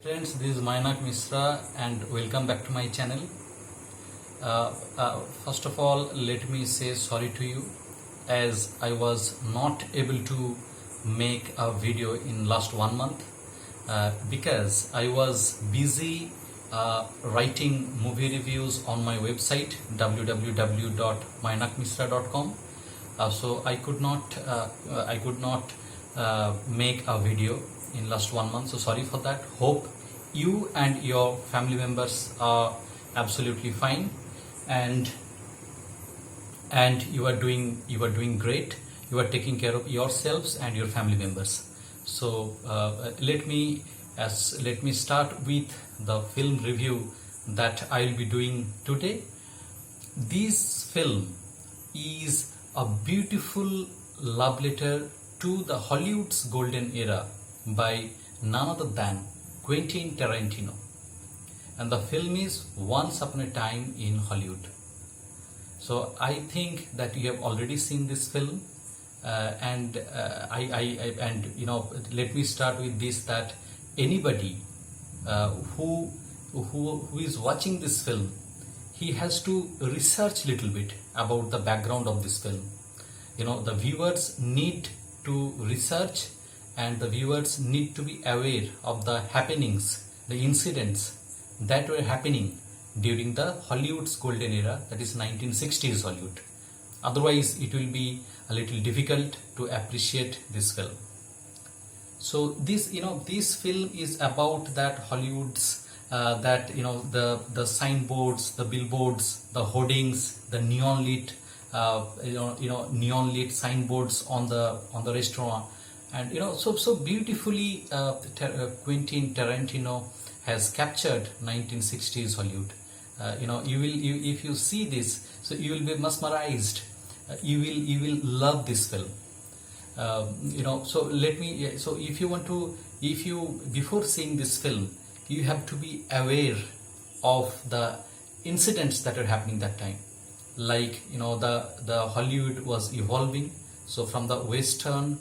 Friends, this is Mainak Misra and welcome back to my channel. First of all, let me say sorry to you as I was not able to make a video in last 1 month because I was busy writing movie reviews on my website www.mainakmisra.com. So I could not make a video in last 1 month, so sorry for that. Hope you and your family members are absolutely fine and you are doing great. You are taking care of yourselves and your family members. So let me start with the film review that I'll be doing today. This film is a beautiful love letter to the Hollywood's golden era by none other than Quentin Tarantino, and the film is Once Upon a Time in Hollywood. So I think that you have already seen this film, and let me start with this: that anybody who is watching this film, he has to research little bit about the background of this film. The viewers need to research, and the viewers need to be aware of the happenings, the incidents that were happening during the Hollywood's golden era, that is 1960s Hollywood. Otherwise it will be a little difficult to appreciate this film. So this film is about that Hollywood's the signboards, the billboards, the hoardings, the neon lit neon lit signboards on the restaurant. And so beautifully Quentin Tarantino has captured 1960s Hollywood. If you see this, so you will be mesmerized. You will love this film. So before seeing this film, you have to be aware of the incidents that are happening that time. Like the Hollywood was evolving. So from the Western,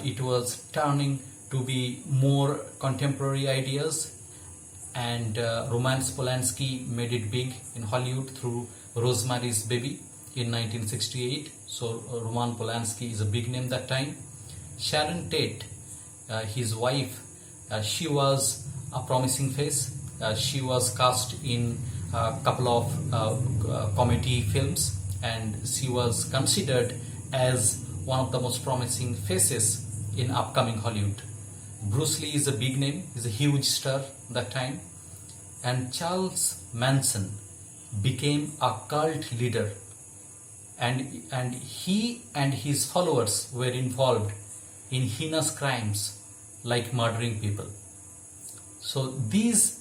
it was turning to be more contemporary ideas, and Roman Polanski made it big in Hollywood through Rosemary's Baby in 1968. So Roman Polanski is a big name that time. Sharon Tate, his wife, she was a promising face. She was cast in a couple of comedy films, and she was considered as one of the most promising faces in upcoming Hollywood. Bruce Lee is a big name, he's a huge star that time. And Charles Manson became a cult leader, and he and his followers were involved in heinous crimes like murdering people. So these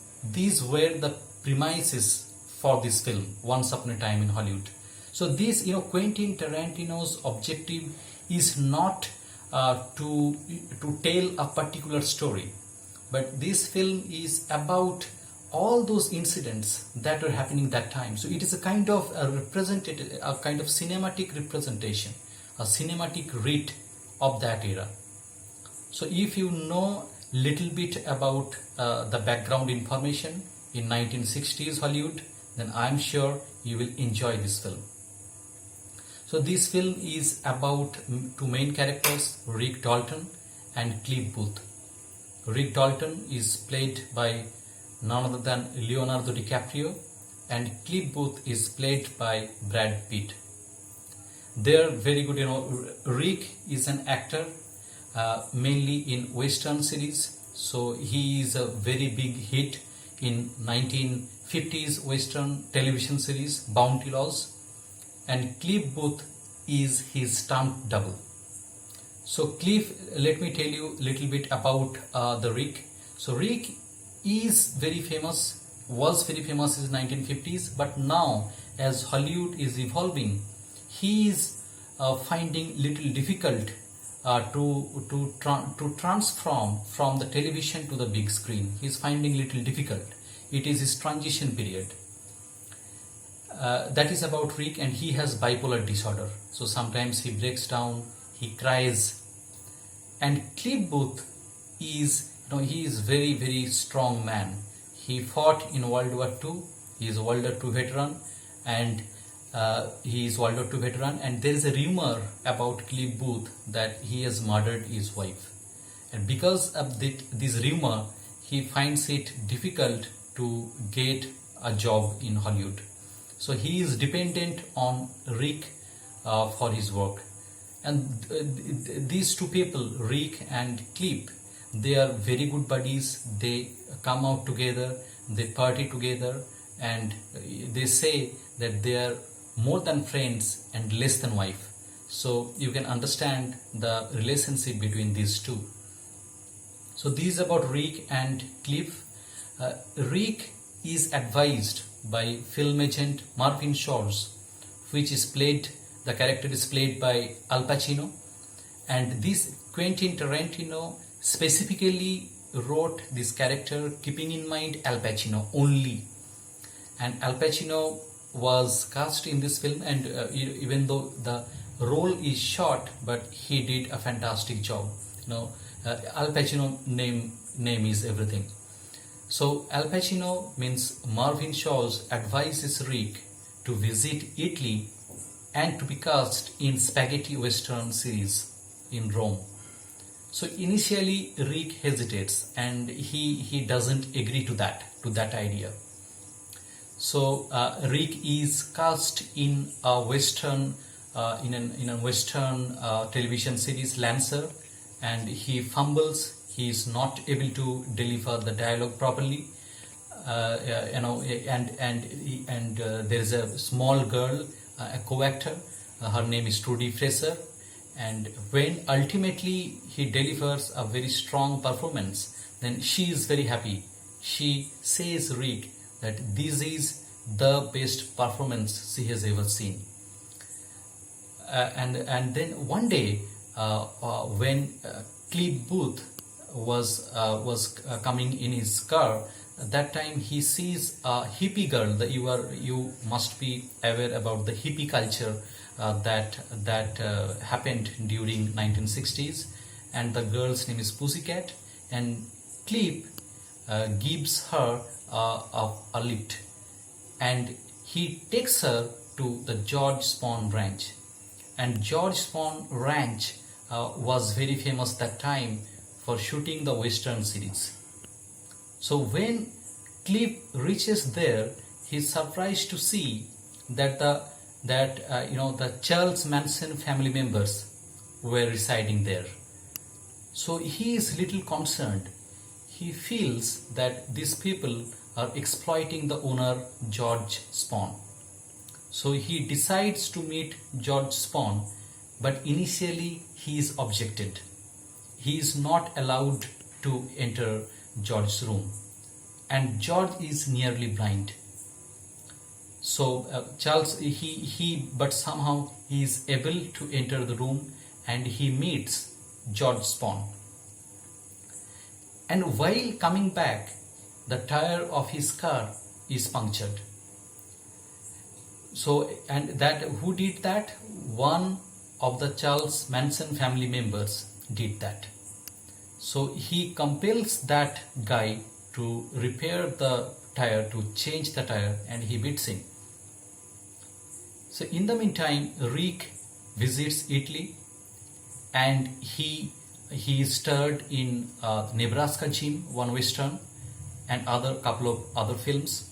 were the premises for this film, Once Upon a Time in Hollywood. So this, Quentin Tarantino's objective is not to tell a particular story, but this film is about all those incidents that were happening that time. So it is a kind of cinematic representation, a cinematic read of that era. So if you know little bit about the background information in 1960s Hollywood, then I am sure you will enjoy this film. So this film is about two main characters, Rick Dalton and Cliff Booth. Rick Dalton is played by none other than Leonardo DiCaprio, and Cliff Booth is played by Brad Pitt. They are very good. Rick is an actor mainly in Western series. So he is a very big hit in 1950s Western television series Bounty Laws, and Cliff Booth is his stunt double. So Cliff, let me tell you a little bit about the Rick. So Rick is very famous, was very famous in the 1950s, but now as Hollywood is evolving, he is finding little difficult to transform from the television to the big screen. He is finding little difficult. It is his transition period. That is about Rick, and he has bipolar disorder. So sometimes he breaks down, he cries. And Cliff Booth is he is very strong man. He fought in World War II. He is a World War II veteran, and there is a rumor about Cliff Booth that he has murdered his wife, and because of this rumor, he finds it difficult to get a job in Hollywood. So he is dependent on Rick for his work. And these two people, Rick and Clip, they are very good buddies. They come out together, they party together, and they say that they are more than friends and less than wife. So you can understand the relationship between these two. So this is about Rick and Cliff. Rick is advised by film agent Marvin Shores, the character is played by Al Pacino, and this Quentin Tarantino specifically wrote this character keeping in mind Al Pacino only. And Al Pacino was cast in this film, and even though the role is short, but he did a fantastic job. Al Pacino name is everything. So Al Pacino means Marvin Shaw's advises Rick to visit Italy and to be cast in spaghetti western series in Rome. So initially Rick hesitates and he doesn't agree to that idea. So Rick is cast in a western in a western television series Lancer, and he fumbles. He is not able to deliver the dialogue properly, and there is a small girl, a co-actor. Her name is Trudy Fraser, and when ultimately he delivers a very strong performance, then she is very happy. She says Rick that this is the best performance she has ever seen. And then one day, when Cliff Booth was coming in his car, at that time he sees a hippie girl. You must be aware about the hippie culture that happened during 1960s, and the girl's name is Pussycat, and Cliff gives her a lift, and he takes her to the George Spahn Ranch. And George Spahn Ranch was very famous that time for shooting the western series. So when Cliff reaches there, he's surprised to see that the Charles Manson family members were residing there. So he is little concerned. He feels that these people are exploiting the owner George Spahn. So he decides to meet George Spahn, but initially he is objected. He is not allowed to enter George's room, and George is nearly blind. So Charles, but somehow he is able to enter the room, and he meets George Spahn. And while coming back, the tire of his car is punctured. So, and that who did that? One of the Charles Manson family members did that. So he compels that guy to repair the tire, to change the tire, and he beats him. So in the meantime, Rick visits Italy, and he is starred in Nebraska Jim, one western, and couple of other films.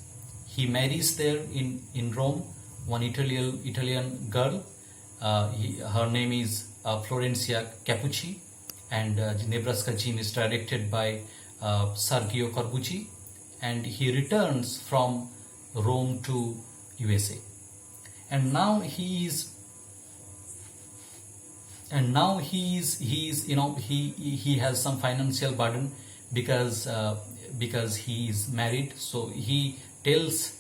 He marries there in Rome one Italian girl. Her name is Florencia Capucci, and Nebraska Jim is directed by Sergio Corbucci, and he returns from Rome to USA. And now he has some financial burden because he is married. So he tells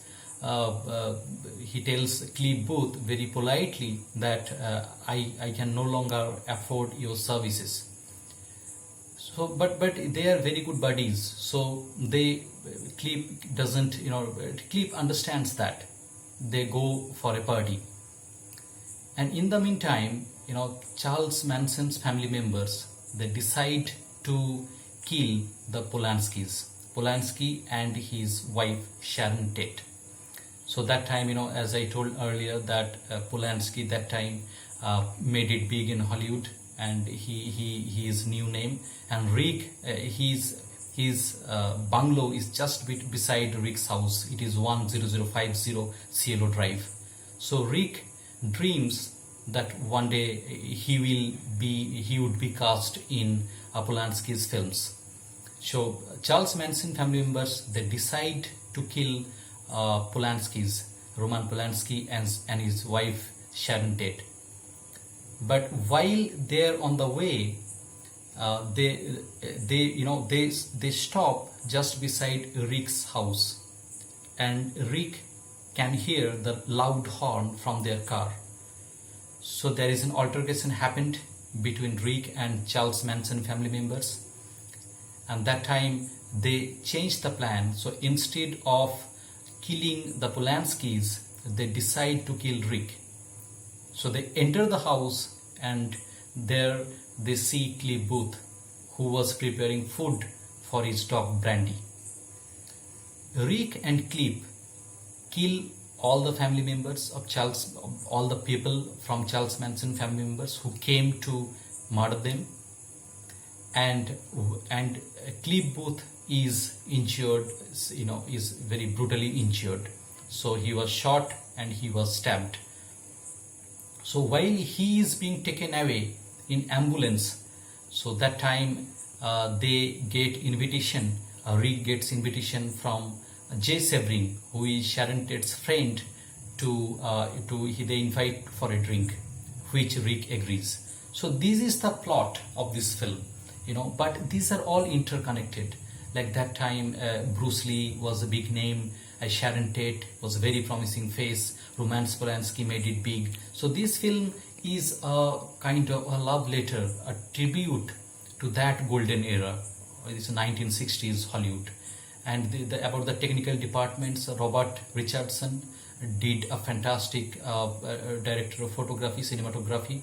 Cliff Booth very politely that I can no longer afford your services. So but they are very good buddies. So Cliff understands that. They go for a party, and in the meantime, Charles Manson's family members, they decide to kill the Polanski and his wife Sharon Tate. So that time, as I told earlier, that Polanski that time made it big in Hollywood, and his new name, and Rick, his bungalow is just beside Rick's house. It is 10050 Cielo Drive. So Rick dreams that one day he would be cast in Polanski's films. So Charles Manson family members, they decide to kill Roman Polanski and his wife Sharon Tate. But while they're on the way, they stop just beside Rick's house, and Rick can hear the loud horn from their car. So there is an altercation happened between Rick and Charles Manson family members, and that time they changed the plan. So instead of killing the Polanskis, they decide to kill Rick. So they enter the house, and there they see Cliff Booth, who was preparing food for his dog Brandy. Rick and Cliff kill all the family members of all the people from Charles Manson family members who came to murder them, and Cliff Booth is injured, is very brutally injured. So he was shot and he was stabbed. So while he is being taken away in ambulance, so that time they get invitation. Rick gets invitation from Jay Severin, who is Sharon Tate's friend, they invite for a drink, which Rick agrees. So this is the plot of this film, but these are all interconnected. Like that time, Bruce Lee was a big name, Sharon Tate was a very promising face, Roman Polanski made it big. So this film is a kind of a love letter, a tribute to that golden era. It's 1960s Hollywood. And about the technical departments, Robert Richardson did a fantastic director of photography, cinematography.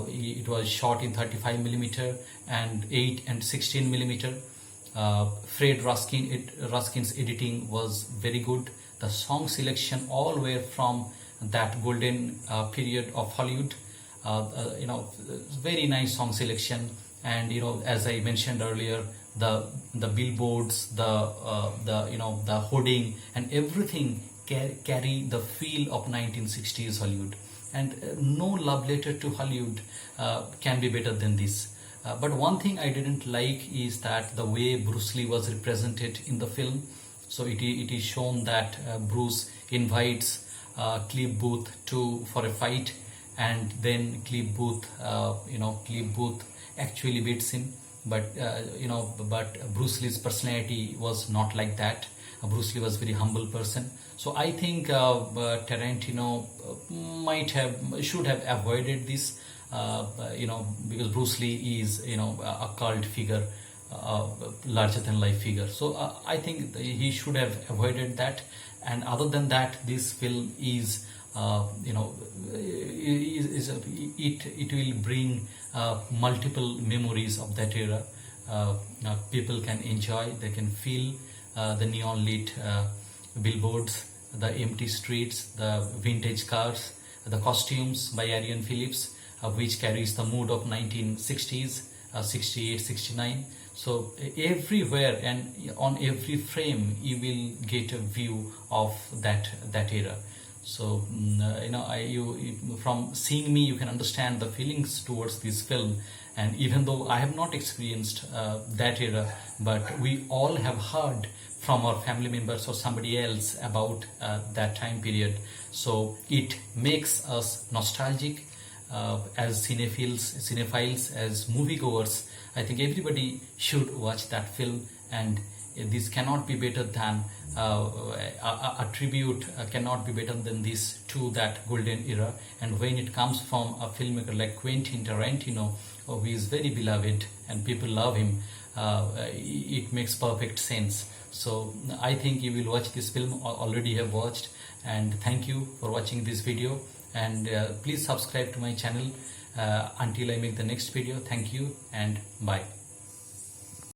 It was shot in 35mm and 8 and 16mm. Fred Ruskin's editing was very good. The song selection all were from that golden period of Hollywood. Very nice song selection, and as I mentioned earlier, the billboards, the hoarding and everything carry the feel of 1960s Hollywood, and no love letter to Hollywood can be better than this. But one thing I didn't like is that the way Bruce Lee was represented in the film. So it is shown that Bruce invites Cliff Booth for a fight, and then Cliff Booth actually beats him. But Bruce Lee's personality was not like that. Bruce Lee was a very humble person. So I think Tarantino should have avoided this. Because Bruce Lee is a cult figure, larger than life figure. So I think he should have avoided that. And other than that, this film is it will bring multiple memories of that era. People can enjoy, they can feel the neon lit billboards, the empty streets, the vintage cars, the costumes by Arian Phillips, which carries the mood of 1960s, 68, 69. So everywhere and on every frame you will get a view of that era. So from seeing me you can understand the feelings towards this film. And even though I have not experienced that era, but we all have heard from our family members or somebody else about that time period. So it makes us nostalgic. As cinephiles, as moviegoers, I think everybody should watch that film, and this cannot be better than a tribute, cannot be better than this to that golden era. And when it comes from a filmmaker like Quentin Tarantino, who is very beloved and people love him, it makes perfect sense. So I think you will watch this film, already have watched, and thank you for watching this video. And please subscribe to my channel until I make the next video. Thank you and bye.